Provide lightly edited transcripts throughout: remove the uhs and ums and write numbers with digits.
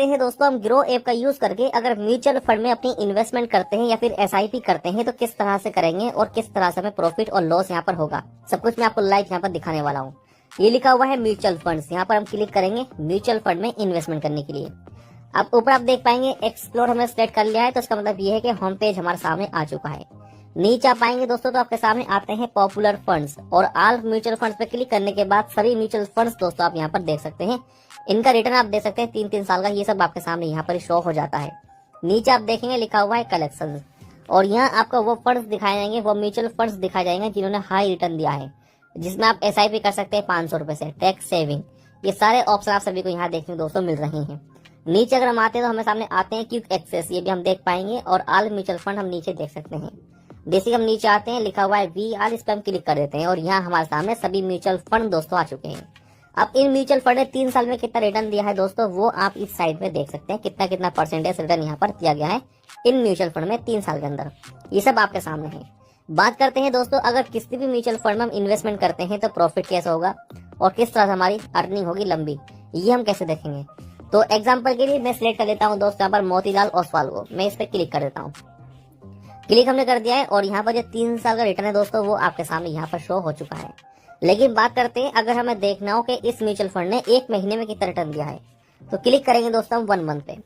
हैं दोस्तों हम ग्रो ऐप का यूज करके अगर म्यूचुअल फंड में अपनी इन्वेस्टमेंट करते हैं या फिर एसआईपी करते हैं तो किस तरह से करेंगे और किस तरह से हमें प्रॉफिट और लॉस यहाँ पर होगा, सब कुछ मैं आपको लाइव यहाँ पर दिखाने वाला हूँ। ये लिखा हुआ है म्यूचुअल फंड्स, यहाँ पर हम क्लिक करेंगे म्यूचुअल फंड में इन्वेस्टमेंट करने के लिए। अब ऊपर आप देख पाएंगे एक्सप्लोर हमने सेलेक्ट कर लिया है, तो इसका मतलब ये है कि होम पेज हमारे सामने आ चुका है। नीचे आप पाएंगे दोस्तों तो आपके सामने आते हैं पॉपुलर फंड्स और ऑल म्यूचुअल फंड्स पे क्लिक करने के बाद सभी म्यूचुअल फंड्स दोस्तों आप यहाँ पर देख सकते हैं। इनका रिटर्न आप देख सकते हैं 3-3 साल का, ये सब आपके सामने यहाँ पर शो हो जाता है। नीचे आप देखेंगे लिखा हुआ है कलेक्शन और यहाँ आपको वो फंड्स दिखाए जाएंगे, वो म्यूचुअल फंड्स दिखाए जाएंगे जिन्होंने हाई रिटर्न दिया है, जिसमें आप एसआईपी कर सकते हैं 500 रुपए से, टैक्स सेविंग, ये सारे ऑप्शन आप सभी को यहाँ देखने को दोस्तों मिल रहे हैं। नीचे अगर हम आते हैं तो हमें सामने आते हैं क्विक एक्सेस, ये भी हम देख पाएंगे और ऑल म्यूचुअल फंड हम नीचे देख सकते हैं। जैसे हम नीचे आते हैं लिखा हुआ है वी आर, इस पर हम क्लिक कर देते हैं और यहाँ हमारे सामने सभी म्यूचुअल फंड दोस्तों आ चुके हैं। अब इन म्यूचुअल फंड ने 3 साल में कितना रिटर्न दिया है दोस्तों वो आप इस साइड में देख सकते हैं, कितना कितना परसेंटेज रिटर्न यहाँ पर दिया गया है इन म्यूचुअल फंड में 3 साल के अंदर, ये सब आपके सामने है। बात करते हैं दोस्तों अगर किसी भी म्यूचुअल फंड में हम इन्वेस्टमेंट करते हैं तो प्रॉफिट कैसे होगा और किस तरह से हमारी अर्निंग होगी लंबी, ये हम कैसे देखेंगे। तो एग्जाम्पल के लिए मैं सिलेक्ट कर लेता हूँ दोस्तों यहाँ पर मोतीलाल ओसवाल को, मैं इस पर क्लिक कर देता हूँ। क्लिक हमने कर दिया है और यहाँ पर जो 3 साल का रिटर्न है दोस्तों वो आपके सामने यहाँ पर शो हो चुका है। लेकिन बात करते हैं अगर हमें देखना हो कि इस म्यूचुअल फंड ने 1 महीने में कितना रिटर्न दिया है, तो क्लिक करेंगे दोस्तों हम 1 मंथ पे।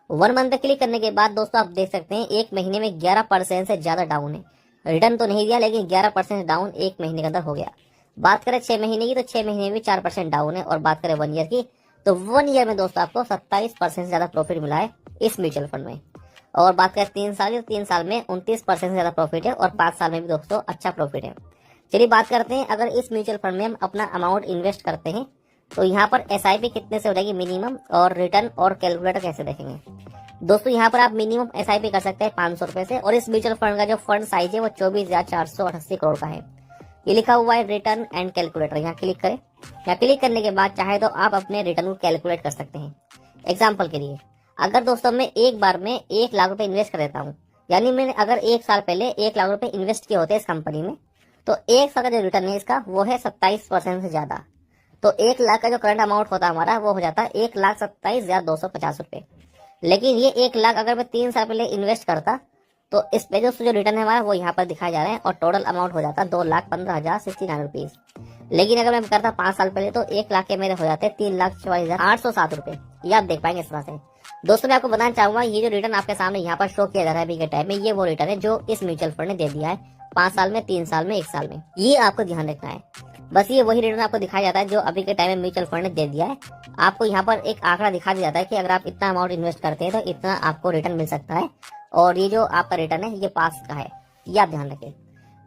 1 मंथ पे क्लिक करने के बाद दोस्तों आप देख सकते हैं 1 महीने में 11% से ज्यादा डाउन है। रिटर्न तो नहीं दिया लेकिन 11% डाउन 1 महीने के अंदर हो गया। बात करें 6 महीने की तो 6 महीने में 4% डाउन है और बात करें 1 ईयर की तो 1 ईयर में दोस्तों आपको 27% से ज्यादा प्रॉफिट मिला है इस म्यूचुअल फंड में। और बात करें 3 साल की तो 3 साल में 29% से ज्यादा प्रॉफिट है और 5 साल में भी दोस्तों अच्छा प्रॉफिट है। चलिए बात करते हैं अगर इस म्यूचुअल फंड में हम अपना अमाउंट इन्वेस्ट करते हैं तो यहाँ पर एसआईपी कितने से हो जाएगी मिनिमम और रिटर्न और कैलकुलेटर कैसे देखेंगे। दोस्तों यहाँ पर आप मिनिमम एसआईपी कर सकते हैं 500 रुपए से और इस म्यूचुअल फंड का जो फंड साइज है वो 24,488 करोड़ का है। ये लिखा हुआ है रिटर्न एंड कैलकुलेटर, यहाँ क्लिक करें। यहाँ क्लिक करने के बाद चाहे तो आप अपने रिटर्न को कैलकुलेट कर सकते हैं। एग्जाम्पल के लिए अगर दोस्तों मैं एक बार में 1 लाख रुपए इन्वेस्ट कर देता हूँ, यानी मैंने अगर 1 साल पहले 1 लाख रुपए इन्वेस्ट किए होते इस कंपनी में, तो 1 साल का जो रिटर्न है इसका वो है 27% से ज्यादा। तो 1 लाख का जो करंट अमाउंट होता है हमारा वो हो जाता है 1,27,250 रुपए। लेकिन ये 1 लाख अगर मैं 3 साल पहले इन्वेस्ट करता तो इस पे जो रिटर्न है हमारा वो यहाँ पर दिखाया जा रहा है और टोटल अमाउंट हो जाता 2,15,069 रुपीज। लेकिन अगर मैं करता 5 साल पहले तो 1 लाख के मेरे हो जाते 3,44,807 रुपए। ये आप देख पाएंगे इस तरह से। दोस्तों मैं आपको बताना चाहूंगा ये जो रिटर्न आपके सामने यहाँ पर शो किया जा रहा है अभी के टाइम में, ये वो रिटर्न है जो इस म्यूचुअल फंड ने दे दिया है 5 साल में, 3 साल में, 1 साल में। ये आपको ध्यान रखना है। बस ये वही रिटर्न आपको दिखाया जाता है जो अभी के टाइम में म्यूचुअल फंड ने दे दिया है। आपको यहाँ पर एक आंकड़ा दिखा दिया जाता है कि अगर आप इतना अमाउंट इन्वेस्ट करते हैं तो इतना आपको रिटर्न मिल सकता है और ये जो आपका रिटर्न है ये पास का है, ये आप ध्यान रखें।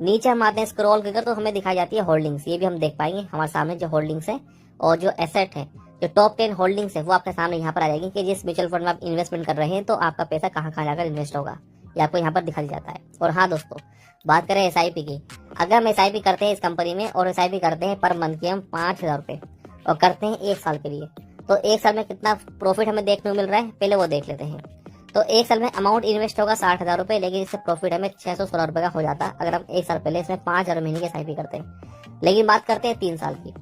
नीचे हम आते हैं स्क्रॉल कर तो हमें दिखाई जाती है होल्डिंग्स, ये भी हम देख पाएंगे हमारे सामने जो होल्डिंग्स है और जो एसेट है, जो टॉप 10 होल्डिंग्स है वो आपके सामने यहाँ पर आ जाएगी कि जिस म्यूचुअल फंड में आप इन्वेस्टमेंट कर रहे हैं तो आपका पैसा कहाँ कहाँ जाकर इन्वेस्ट होगा, ये आपको यहाँ पर दिखाई जाता है। और हाँ दोस्तों बात करें एसआईपी की, अगर हम एसआईपी करते हैं इस कंपनी में और एसआईपी करते हैं पर मंथ के हम 5,000 रुपए और करते हैं 1 साल के लिए, तो 1 साल में कितना प्रॉफिट हमें देखने को मिल रहा है पहले वो देख लेते हैं। तो 1 साल में अमाउंट इन्वेस्ट होगा 60,000 रुपए, लेकिन इससे प्रॉफिट हमें 616 रुपए का हो जाता है अगर हम 1 साल पहले इसमें 5,000 महीने की एसआईपी करते हैं। लेकिन बात करते हैं 3 साल की,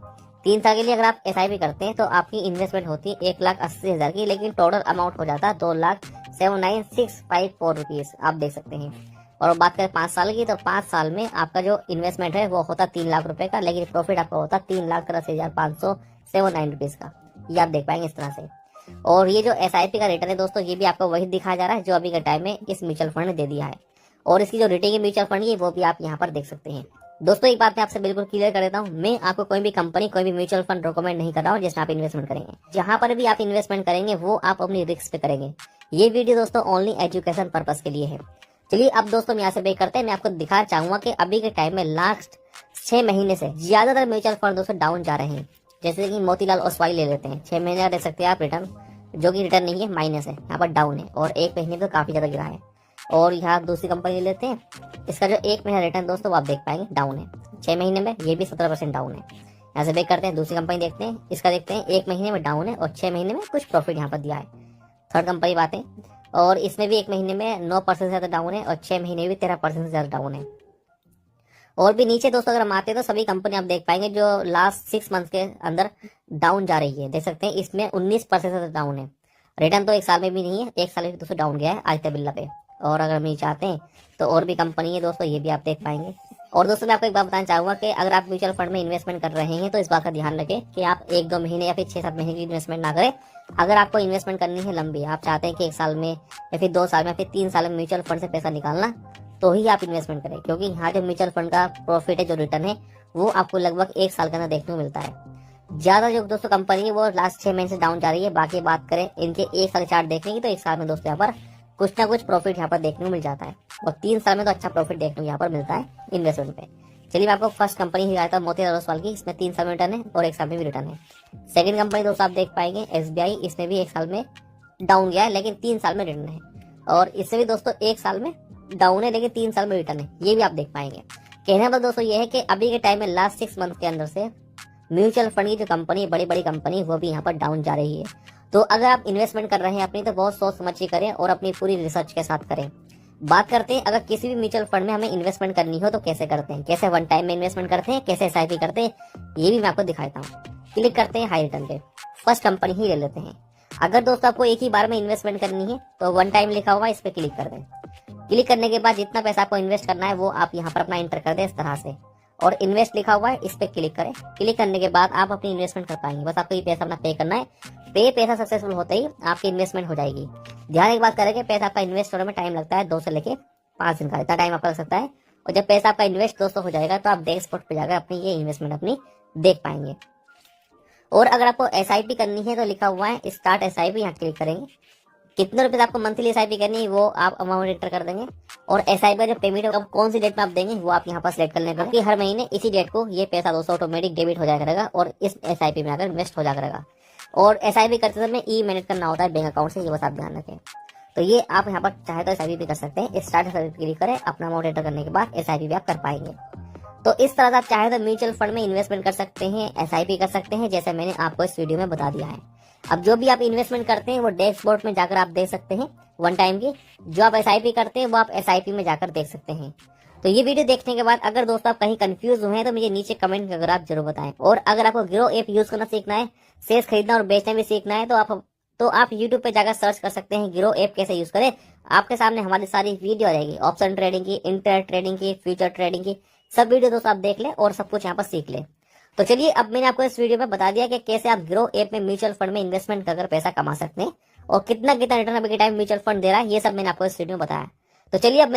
3 साल के लिए अगर आप एसआईपी करते हैं तो आपकी इन्वेस्टमेंट होती है 1,80,000 की, लेकिन टोटल अमाउंट हो जाता है 2,79,654 रुपीज, आप देख सकते हैं। और बात करें 5 साल की तो 5 साल में आपका जो इन्वेस्टमेंट है वो होता 3 लाख रुपए का, लेकिन प्रॉफिट आपका होता 3,83,579 रुपीज का, ये आप देख पाएंगे इस तरह से। और ये जो एसआईपी का रिटर्न है दोस्तों ये भी आपको वही दिखाया जा रहा है जो अभी के टाइम में इस म्यूचुअल फंड ने दे दिया है और इसकी जो रेटिंग है म्यूचुअल फंड की वो भी आप यहाँ पर देख सकते हैं। दोस्तों एक बात मैं आपसे बिल्कुल क्लियर कर देता हूँ, मैं आपको कोई भी कंपनी कोई भी म्यूचुअल फंड रिकमेंड नहीं कर रहा हूँ जिसमें आप इन्वेस्टमेंट करेंगे। जहां पर भी आप इन्वेस्टमेंट करेंगे वो आप अपनी रिस्क पे करेंगे। ये वीडियो दोस्तों ओनली एजुकेशन पर्पज के लिए है। चलिए अब दोस्तों हम यहाँ से ब्रेक करते हैं। मैं आपको दिखाना चाहूंगा कि अभी के टाइम में लास्ट 6 महीने से ज्यादातर म्यूचुअल फंड दोस्तों डाउन जा रहे हैं। जैसे कि मोतीलाल ओसवाल ले लेते हैं, 6 महीने का दे सकते हैं आप रिटर्न, जो कि रिटर्न नहीं है, माइनस है, यहाँ पर डाउन है और 1 महीने में तो काफी ज्यादा गिरा है। और यहाँ दूसरी कंपनी ले लेते हैं, इसका जो 1 महीना रिटर्न दोस्तों आप देख पाएंगे डाउन है, 6 महीने में ये भी 17% डाउन है। यहाँ से ब्रेक करते हैं, दूसरी कंपनी देखते हैं, इसका देखते हैं 1 महीने में डाउन है और 6 महीने में कुछ प्रॉफिट यहाँ पर दिया है। थर्ड कंपनी बातें, और इसमें भी 1 महीने में 9% से ज्यादा डाउन है और 6 महीने में भी 13% से ज्यादा डाउन है। और भी नीचे दोस्तों अगर हम आते हैं तो सभी कंपनी आप देख पाएंगे जो लास्ट 6 मंथ के अंदर डाउन जा रही है, देख सकते हैं इसमें 19% से डाउन है। रिटर्न तो एक साल में भी नहीं है, एक साल में दोस्तों डाउन गया है आदित्य बिरला पे। और अगर हम ये चाहते हैं तो और भी कंपनी है दोस्तों, ये भी आप देख पाएंगे। और दोस्तों मैं आपको एक बात बताना चाहूंगा कि अगर आप म्यूचुअल फंड में इन्वेस्टमेंट कर रहे हैं तो इस बात का ध्यान रखें कि आप 1-2 महीने या फिर 6-7 महीने की इन्वेस्टमेंट ना करें। अगर आपको इन्वेस्टमेंट करनी है लंबी, आप चाहते हैं कि 1 साल में या फिर 2 साल में या फिर 3 साल में म्यूचुअल फंड से पैसा निकालना, तो ही आप इन्वेस्टमेंट करें। क्योंकि यहाँ जो म्यूचुअल फंड का प्रॉफिट है, जो रिटर्न है, वो आपको लगभग 1 साल के अंदर देखने को मिलता है। ज्यादा जो दोस्तों कंपनी है वो लास्ट 6 महीने से डाउन जा रही है। बाकी बात करें इनके 1 साल चार्ट देखने की, तो 1 साल में दोस्तों यहाँ पर कुछ ना कुछ प्रॉफिट यहाँ पर देखने को मिल जाता है। और 3 साल में तो अच्छा प्रॉफिट देखने को यहाँ पर मिलता है इन्वेस्टमेंट पे। चलिए मैं आपको फर्स्ट कंपनी ही बताता हूँ, मोतीलाल ओसवाल की। इसमें 3 साल में रिटर्न है और 1 साल में भी रिटर्न है। सेकंड कंपनी दोस्तों आप देख पाएंगे SBI, इसमें भी 1 साल में डाउन गया है लेकिन 3 साल में रिटर्न है। और इससे भी दोस्तों 1 साल में डाउन है लेकिन 3 साल में रिटर्न है, ये भी आप देख पाएंगे। कहने का दोस्तों ये है कि अभी के टाइम में लास्ट 6 मंथ के अंदर से म्यूचुअल फंड की जो कंपनी, बड़ी बड़ी कंपनी, वो भी यहाँ पर डाउन जा रही है। तो अगर आप इन्वेस्टमेंट कर रहे हैं अपनी, तो बहुत सोच समझ के करें और अपनी पूरी रिसर्च के साथ करें। बात करते हैं अगर किसी भी म्यूचुअल फंड में हमें इन्वेस्टमेंट करनी हो तो कैसे करते हैं, कैसे वन टाइम में इन्वेस्टमेंट करते हैं, कैसे SIP करते हैं, ये भी मैं आपको दिखाता हूँ। क्लिक करते हैं हाई रिटर्न पे, फर्स्ट कंपनी ही ले लेते हैं। अगर दोस्तों आपको एक ही बार में इन्वेस्टमेंट करनी है तो वन टाइम लिखा हुआ इस पे क्लिक कर दें। क्लिक करने के बाद जितना पैसा आपको इन्वेस्ट करना है वो आप यहाँ पर अपना एंटर कर दें इस तरह से, और इन्वेस्ट लिखा हुआ है इस पे क्लिक करें। क्लिक करने के बाद आप अपनी इन्वेस्टमेंट कर पाएंगे। बस आपको ये पैसा अपना पे करना है। पैसा सक्सेसफुल होते ही आपकी इन्वेस्टमेंट हो जाएगी। ध्यान एक बात करें कि पैसा आपका इन्वेस्ट होने में टाइम लगता है 2 से लेके 5 दिन का, इतना टाइम आपका लग सकता है। और जब पैसा आपका इन्वेस्ट दोस्तों हो जाएगा तो आप डेस्क स्पॉट पे जाकर अपनी ये इन्वेस्टमेंट अपनी देख पाएंगे। और अगर आपको SIP करनी है तो लिखा हुआ है स्टार्ट SIP, यहाँ क्लिक करेंगे। कितने रुपए आपको मंथली SIP करनी है वो आप अमाउंट एंटर कर देंगे। और SIP का जो पेमेंट है कौन सी डेट में आप देंगे वो आप यहाँ पर सिलेक्ट कर लेंगे, क्योंकि हर महीने इसी डेट को ये पैसा दोस्तों ऑटोमेटिक डेबिट हो जाया करेगा और इस SIP में आकर इन्वेस्ट हो जाया करेगा। और SIP करते समय ई-मैनेज करना होता है बैंक अकाउंट से, ये बस आप ध्यान रखें। तो ये आप यहाँ पर चाहे तो SIP भी कर सकते हैं। स्टार्ट SIP क्लिक करें, अपना अमाउंट एंटर करने के बाद SIP भी आप कर पाएंगे। तो इस तरह से आप चाहे तो म्यूचुअल फंड में इन्वेस्टमेंट कर सकते हैं, SIP कर सकते हैं, जैसे मैंने आपको इस वीडियो में बता दिया है। अब जो भी आप इन्वेस्टमेंट करते हैं वो डैशबोर्ड में जाकर आप देख सकते हैं वन टाइम की। जो आप SIP करते हैं वो आप SIP में जाकर देख सकते हैं। तो ये वीडियो देखने के बाद अगर दोस्तों आप कहीं कंफ्यूज हुए हैं तो मुझे नीचे कमेंट अगर आप जरूर बताएं। और अगर आपको ग्रो ऐप यूज करना सीखना है, शेयर्स खरीदना और बेचना भी सीखना है, तो आप YouTube पे जाकर सर्च कर सकते हैं ग्रो ऐप कैसे यूज करें। आपके सामने हमारी सारी वीडियो रहेगी, ऑप्शन ट्रेडिंग की, इंटर ट्रेडिंग की, फ्यूचर ट्रेडिंग की, सब वीडियो दोस्तों आप देख लें और सब कुछ यहाँ पर सीख लें। तो चलिए अब मैंने आपको इस वीडियो में बता दिया कि कैसे आप ग्रो ऐप में म्यूचुअल फंड में इन्वेस्टमेंट कर पैसा कमा सकते हैं और कितना कितना रिटर्न अभी के टाइम म्यूचुअल फंड दे रहा है, ये सब मैंने आपको इस वीडियो में बताया। तो चलिए अब